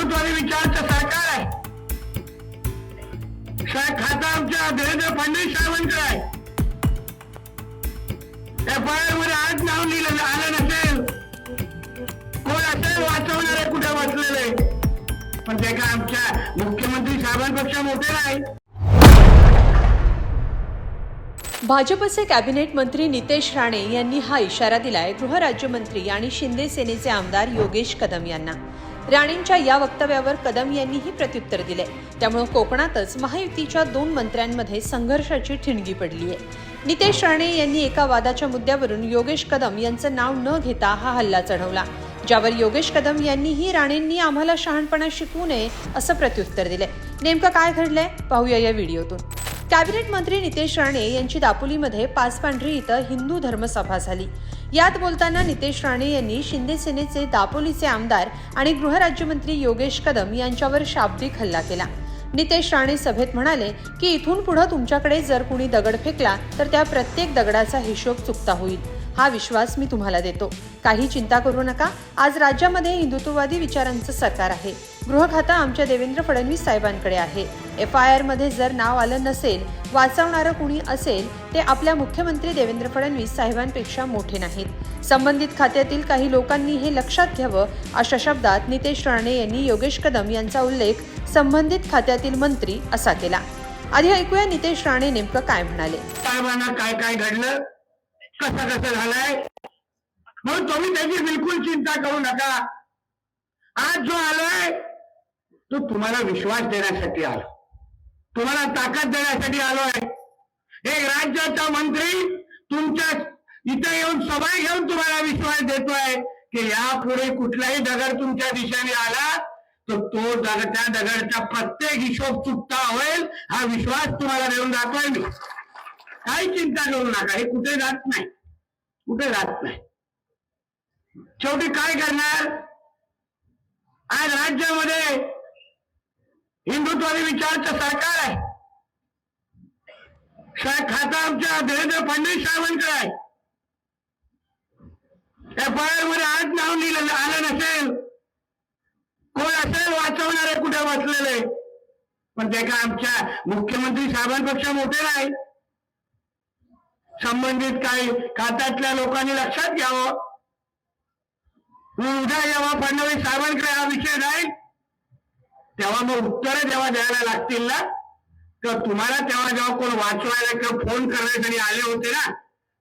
हिंदुत्वादी विचाराचं सरकार आहे. खाता आमच्या देवेंद्र फडणवीस साहेबांचं आहे. FIR मध्ये आज नाव लिहिलं आलं नसेल, कोण असेल वाचवणारे कुठे वाचलेले, पण ते का आमच्या मुख्यमंत्री साहेबांपेक्षा मोठे नाही. भाजपचे कॅबिनेट मंत्री नितेश राणे यांनी हा इशारा दिलाय गृहराज्यमंत्री आणि शिंदे सेनेचे आमदार योगेश कदम यांना. राणेंच्या या वक्तव्यावर कदम यांनीही प्रत्युत्तर दिले. त्यामुळे कोकणातच महायुतीच्या दोन मंत्र्यांमध्ये संघर्षाची ठिणगी पडली आहे. नितेश राणे यांनी एका वादाच्या मुद्द्यावरून योगेश कदम यांचं नाव न घेता हा हल्ला चढवला, ज्यावर योगेश कदम यांनीही राणेंनी आम्हाला शहाणपणा शिकवू नये असं प्रत्युत्तर दिले. नेमकं काय घडलंय पाहूया या व्हिडिओतून. कॅबिनेट मंत्री नितेश राणे यांची दापोलीमध्ये पाचपांढरी इथं हिंदू धर्मसभा झाली. यात बोलताना नितेश राणे यांनी शिंदे सेनेचे दापोलीचे आमदार आणि गृहराज्यमंत्री योगेश कदम यांच्यावर शाब्दिक हल्ला केला. नितेश राणे सभेत म्हणाले की इथून पुढे तुमच्याकडे जर कुणी दगड फेकला तर त्या प्रत्येक दगडाचा हिशोब चुकता होईल. हा विश्वास मी तुम्हाला देतो. काही चिंता करू नका. आज राज्यामध्ये हिंदुत्ववादी विचारांचं सरकार आहे. गृह खातं आमच्या देवेंद्र फडणवीस साहेबांकडे आहे. FIR मध्ये जर नाव आलं नसेल, वाचवणारं कुणी असेल, ते आपल्या मुख्यमंत्री देवेंद्र फडणवीस साहेबांपेक्षा मोठे नाहीत. संबंधित खात्यातील काही लोकांनी हे लक्षात घ्यावं, अशा शब्दात नितेश राणे यांनी योगेश कदम यांचा उल्लेख संबंधित खात्यातील मंत्री असा केला. आधी ऐकूया नितेश राणे नेमकं काय म्हणाले. साहेबांना काय काय घडलं, कसं झालंय, म्हणून तुम्ही त्याची बिलकुल चिंता करू नका. आज जो आलोय तो तुम्हाला विश्वास देण्यासाठी आलो, तुम्हाला ताकद देण्यासाठी आलोय. एक राज्याचा मंत्री तुमच्या इथे येऊन सभा घेऊन तुम्हाला विश्वास देतोय की यापुढे कुठलाही दगड तुमच्या दिशेने आला तर तो दगड, त्या दगडचा प्रत्येक हिशोब चुकता होईल, हा विश्वास तुम्हाला देऊन दाखवाय मी. काही चिंता करू नका. हे कुठे जात नाही, कुठे जात नाही. शेवटी काय करणार, आज राज्यामध्ये हिंदुत्वादी विचाराचं सरकार आहे. खाता आमच्या देवेंद्र फडणवीस साहेबांचं आहे. FIR मध्ये आज नाव लिहिलं आलं नसेल, कोण असेल वाचवणारे कुठे वाचलेले, पण ते का आमच्या मुख्यमंत्री साहेबांपेक्षा मोठे नाही. संबंधित काही खात्यातल्या लोकांनी लक्षात घ्यावं. उद्या जेव्हा फडणवीस साहेबांकडे हा विषय जाईल तेव्हा मग उत्तरं जेव्हा द्यायला लागतील ना, तर तुम्हाला तेव्हा जेव्हा कोण वाचवायला किंवा फोन करण्यासाठी आले होते ना,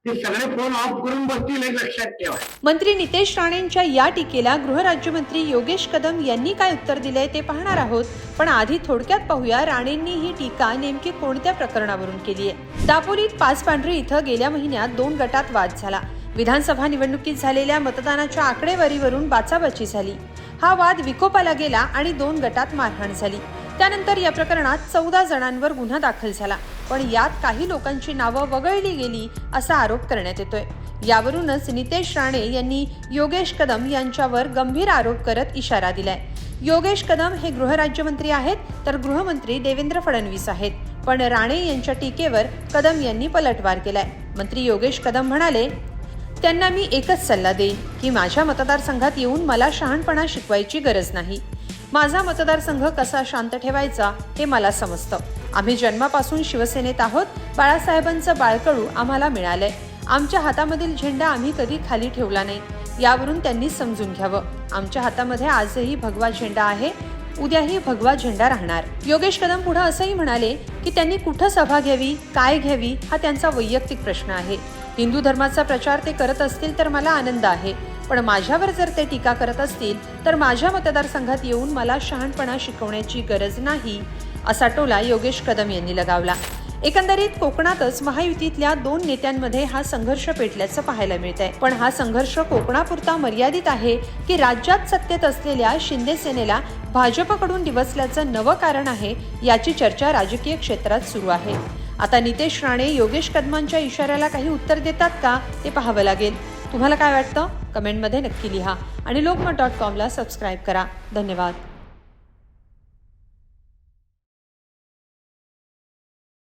ते सगळे फोन ऑफ करून बसतील, हे लक्षात ठेवा. मंत्री नितेश राणेंच्या या टीकेला गृहराज्यमंत्री योगेश कदम यांनी काय उत्तर दिलंय ते पाहणार आहोत. पण आधी थोडक्यात पाहूया राणेंनी ही टीका नेमकी कोणत्या प्रकरणावरून केली आहे. दापोलीत पाचपांढरी इथं गेल्या महिन्यात 2 गटात वाद झाला. विधानसभा निवडणुकीत झालेल्या मतदानाच्या आकडेवारीवरून बाचाबाची झाली. हा वाद विकोपाला गेला आणि 2 गटात मारहाण झाली. त्यानंतर या प्रकरणात 14 जणांवर गुन्हा दाखल झाला, पण यात काही लोकांची नावं वगळली गेली असा आरोप करण्यात येतोय. यावरूनच नितेश राणे यांनी योगेश कदम यांच्यावर गंभीर आरोप करत इशारा दिलाय. योगेश कदम हे गृहराज्यमंत्री आहेत, तर गृहमंत्री देवेंद्र फडणवीस आहेत. पण राणे यांच्या टीकेवर कदम यांनी पलटवार केलाय. मंत्री योगेश कदम म्हणाले, त्यांना मी एकच सल्ला देईन की माझ्या मतदारसंघात येऊन मला शहाणपणा शिकवायची गरज नाही. माझा मतदारसंघ कसा शांत ठेवायचा हे मला समजतं. आम्ही जन्मापासून शिवसेनेत आहोत. बाळासाहेबांचं बाळकडू आम्हाला मिळालंय. आमच्या हातामधील झेंडा आम्ही कधी खाली ठेवला नाही. यावरून त्यांनी समजून घ्यावं. आमच्या हातामध्ये आजही भगवा झेंडा आहे, उद्याही भगवा झेंडा राहणार. योगेश कदम पुढे असंही म्हणाले की त्यांनी कुठं सभा घ्यावी, काय घ्यावी हा त्यांचा वैयक्तिक प्रश्न आहे. हिंदू धर्माचा प्रचार ते करत असतील तर मला आनंद आहे, पण माझ्यावर जर ते टीका करत असतील तर माझ्या मतदारसंघात येऊन मला शहाणपणा शिकवण्याची गरज नाही, असा टोला योगेश कदम यांनी लगावला. एकंदरीत कोकणातच महायुतीतल्या 2 नेत्यांमध्ये हा संघर्ष पेटल्याचं पाहायला मिळतंय. पण हा संघर्ष कोकणापुरता मर्यादित आहे की राज्यात सत्तेत असलेल्या शिंदे सेनेला भाजपकडून डिवचल्याचं नवं कारण आहे, याची चर्चा राजकीय क्षेत्रात सुरू आहे. आता नितेश राणे योगेश कदमांच्या इशाऱ्याला काही उत्तर देतात का ते पाहावं लागेल. तुम्हाला काय वाटतं कमेंटमध्ये नक्की लिहा आणि लोकमत.com ला सबस्क्राईब करा. धन्यवाद.